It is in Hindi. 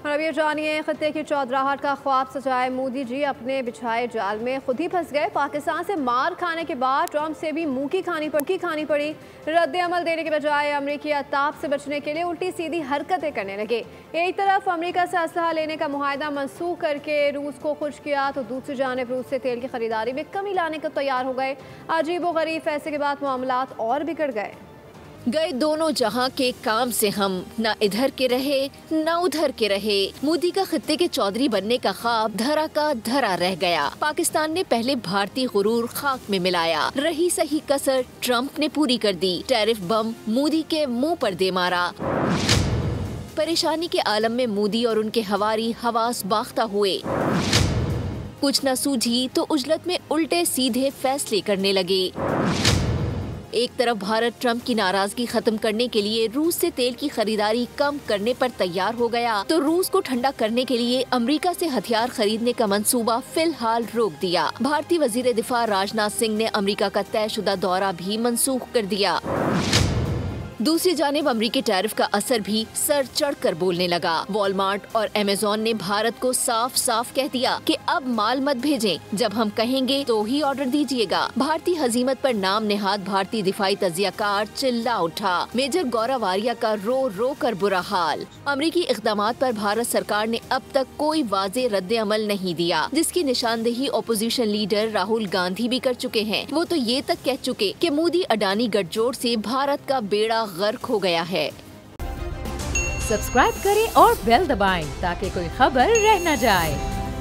और अब ये जानिए, खत्ते की चौधराहट का ख्वाब सजाए मोदी जी अपने बिछाए जाल में खुद ही फंस गए। पाकिस्तान से मार खाने के बाद ट्रंप से भी मुंह की खानी पड़ी। रद्द अमल देने के बजाय अमरीकी अताप से बचने के लिए उल्टी सीधी हरकतें करने लगे। एक तरफ अमरीका से असलहा लेने का मुआहदा मनसूख करके रूस को खुश किया, तो दूसरी जानिब रूस से तेल की खरीदारी में कमी लाने को तैयार हो गए। अजीब व गरीब फैसले के बाद मामलात और बिगड़ गए। दोनों जहां के काम से हम न इधर के रहे न उधर के रहे। मोदी का खत्ते के चौधरी बनने का ख्वाब धरा का धरा रह गया। पाकिस्तान ने पहले भारतीय गुरूर खाक में मिलाया, रही सही कसर ट्रंप ने पूरी कर दी। टैरिफ बम मोदी के मुंह पर दे मारा। परेशानी के आलम में मोदी और उनके हवारी हवास बाख्ता हुए। कुछ न सूझी तो उजलत में उल्टे सीधे फैसले करने लगे। एक तरफ भारत ट्रंप की नाराजगी खत्म करने के लिए रूस से तेल की खरीदारी कम करने पर तैयार हो गया, तो रूस को ठंडा करने के लिए अमेरिका से हथियार खरीदने का मंसूबा फिलहाल रोक दिया। भारतीय वजीर दिफा राजनाथ सिंह ने अमेरिका का तयशुदा दौरा भी मनसूख कर दिया। दूसरी जानिब अमरीकी टैरिफ का असर भी सर चढ़कर बोलने लगा। वॉलमार्ट और अमेज़न ने भारत को साफ साफ कह दिया कि अब माल मत भेजें, जब हम कहेंगे तो ही ऑर्डर दीजिएगा। भारतीय हजीमत पर नाम नेहाद भारतीय दिफाई तजियाकार चिल्ला उठा। मेजर गौरव आर्या का रो रो कर बुरा हाल। अमरीकी इक़दामात पर भारत सरकार ने अब तक कोई वाज़े रद्द अमल नहीं दिया, जिसकी निशानदेही ओपोजिशन लीडर राहुल गांधी भी कर चुके हैं। वो तो ये तक कह चुके कि मोदी अडानी गठजोड़ से भारत का बेड़ा गर्क हो गया है। सब्सक्राइब करें और बेल दबाएं ताकि कोई खबर रह न जाए।